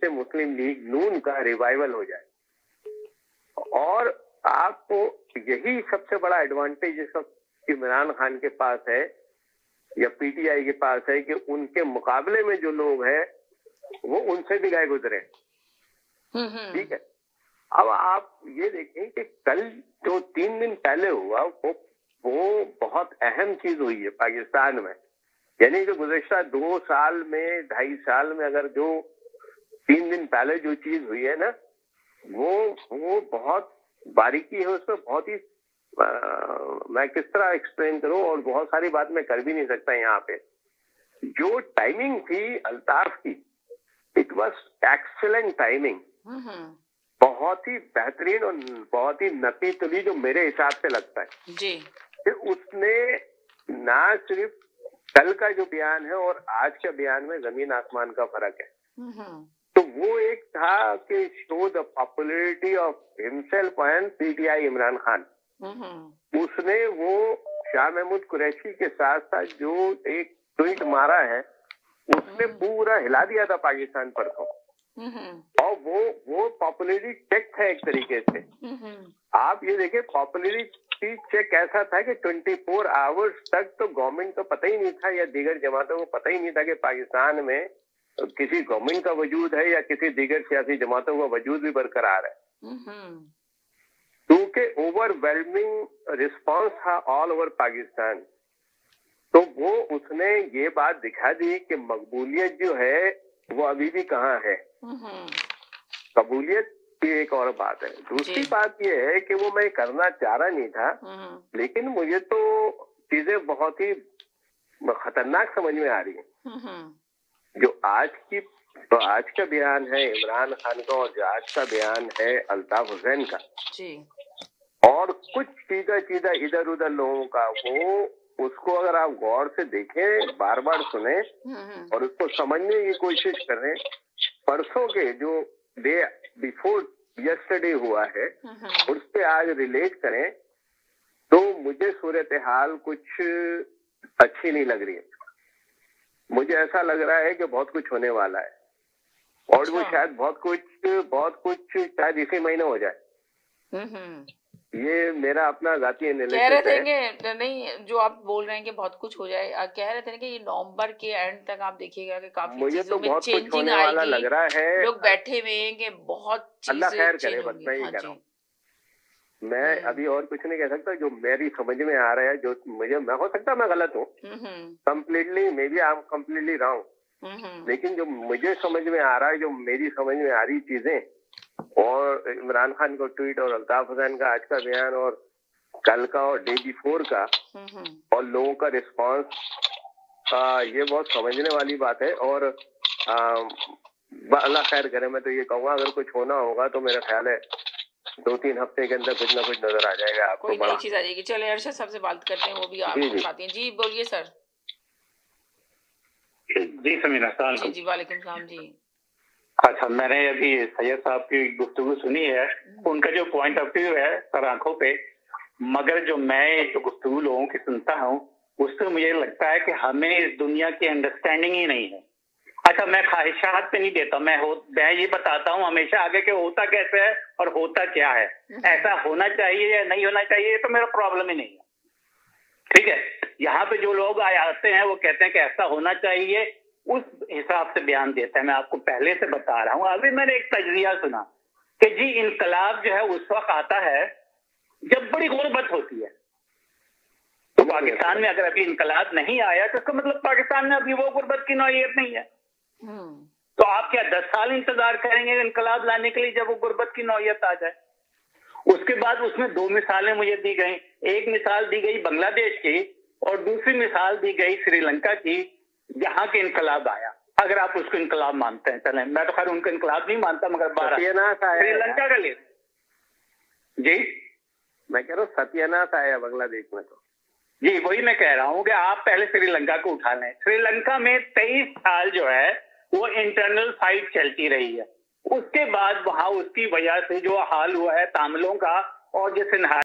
जिससे मुस्लिम लीग नून का रिवाइवल हो जाए। और आपको यही सबसे बड़ा एडवांटेज इमरान खान के पास है या पीटीआई के पास है कि उनके मुकाबले में जो लोग हैं वो उनसे भी गए गुजरे। ठीक है, अब आप ये देखें कि कल जो 3 दिन पहले हुआ वो बहुत अहम चीज हुई है पाकिस्तान में। यानी जो गुज़श्ता 2 साल में 2.5 साल में अगर जो 3 दिन पहले जो चीज हुई है ना, वो बहुत बारीकी है उसमें, बहुत ही मैं किस तरह एक्सप्लेन करूं, और बहुत सारी बात मैं कर भी नहीं सकता यहाँ पे। जो टाइमिंग थी अल्ताफ की, इट वाज एक्सीलेंट टाइमिंग, बहुत ही बेहतरीन और बहुत ही नती तुली, जो मेरे हिसाब से लगता है जी। कि उसने ना सिर्फ कल का जो बयान है और आज के बयान में जमीन आसमान का फर्क है। तो वो एक था कि show the popularity of himself and PTI Imran Khan. उसने वो शाह महमूद कुरैशी के साथ साथ जो एक ट्वीट मारा है, उसने पूरा हिला दिया था पाकिस्तान पर को। और वो पॉपुलैरिटी चेक था एक तरीके से। आप ये देखिए, पॉपुलैरिटी चेक ऐसा था कि 24 आवर्स तक तो गवर्नमेंट को पता ही नहीं था या दीगर जमातों को पता ही नहीं था कि पाकिस्तान में किसी गवर्नमेंट का वजूद है या किसी दीगर सियासी जमातों का वजूद भी बरकरार है। क्योंकि ओवरवेलमिंग रिस्पांस था ऑल ओवर पाकिस्तान। तो वो उसने ये बात दिखा दी कि मकबूलियत जो है वो अभी भी कहाँ है। कबूलियत की एक और बात है। दूसरी बात ये है कि वो मैं करना चाह रहा नहीं था, लेकिन मुझे तो चीजें बहुत ही खतरनाक समझ में आ रही है। जो आज का बयान है इमरान खान का, और जो आज का बयान है अल्ताफ हुसैन का और कुछ सीधा इधर उधर लोगों का, वो उसको अगर आप गौर से देखें, बार बार सुने और उसको समझने की कोशिश करें, परसों के जो डे बिफोर यस्टरडे हुआ है उससे आज रिलेट करें, तो मुझे सूरत हाल कुछ अच्छी नहीं लग रही है। मुझे ऐसा लग रहा है कि बहुत कुछ होने वाला है, और वो शायद बहुत कुछ शायद इसी महीने हो जाए। ये मेरा अपना जाती एनालिसिस है। कह रहे थे नहीं, जो आप बोल रहे हैं कि बहुत कुछ हो जाए, कह रहे थे कि ये नवंबर के एंड तक आप देखिएगा कि काफी चीजों में चेंजिंग आएगी। लग रहा है, लोग बैठे हुए हैं कि बहुत अल्लाह खैर चीजें करे, बस मैं ये कह रहा हूँ। मैं अभी और कुछ नहीं कह सकता। जो मेरी समझ में आ रहा है, जो मैं हो सकता मैं गलत हूँ completely, may be I am completely wrong, लेकिन जो मुझे समझ में आ रहा है, जो मेरी समझ में आ रही चीजें, और इमरान खान का ट्वीट और अल्ताफ हुसैन का आज का बयान और कल का और डे बिफोर का और लोगों का रिस्पांस, ये बहुत समझने वाली बात है। और अल्लाह खैर करे। मैं तो ये कहूँगा अगर कुछ होना होगा तो मेरा ख्याल है 2-3 हफ्ते के अंदर कुछ ना कुछ नजर आ जाएगा आपको, कोई नई चीज आ जाएगी। चलिए अरशद साहब से बात करते हैं, वो भी आपको साथ हैं। जी बोलिए सर। जी समीरा, जी वालेकुम सलाम जी। अच्छा, मैंने अभी सैयद साहब की गुफ्तगू सुनी है, उनका जो पॉइंट ऑफ व्यू है सर आंखों पे, मगर जो मैं जो गुफ्तगू लोगों की सुनता हूँ उससे मुझे लगता है कि हमें इस दुनिया की अंडरस्टैंडिंग ही नहीं है। अच्छा, मैं ख्वाहिशात पे नहीं देता, मैं ये बताता हूँ हमेशा आगे के होता कैसे है और होता क्या है। ऐसा होना चाहिए या नहीं होना चाहिए तो मेरा प्रॉब्लम ही नहीं है, ठीक है। यहाँ पे जो लोग आते हैं वो कहते हैं कि ऐसा होना चाहिए, उस हिसाब से बयान देता है। मैं आपको पहले से बता रहा हूँ। अभी मैंने एक तजरिया सुना कि जी इनकलाब जो है उस वक्त आता है जब बड़ी गुर्बत होती है। तो पाकिस्तान में अगर अभी इनकलाब नहीं आया तो इसका मतलब पाकिस्तान में अभी वो गुर्बत की नौयत नहीं है। तो आप क्या 10 साल इंतजार करेंगे इनकलाब लाने के लिए जब वो गुर्बत की नौयत आ जाए? उसके बाद उसमें 2 मिसालें मुझे दी गई। एक मिसाल दी गई बांग्लादेश की और दूसरी मिसाल दी गई श्रीलंका की, जहां के इनकलाब आया। अगर आप उसको इनकलाब मानते हैं, चलें, मैं तो खैर उनको इनकलाब नहीं मानता, मगर श्रीलंका का ले जी, मैं कह रहा हूँ सत्यानाश आया बांग्लादेश में। तो जी वही मैं कह रहा हूँ कि आप पहले श्रीलंका को उठा लें। श्रीलंका में 23 साल जो है वो इंटरनल फाइट चलती रही है। उसके बाद वहां उसकी वजह से जो हाल हुआ है तामिलों का, और जैसे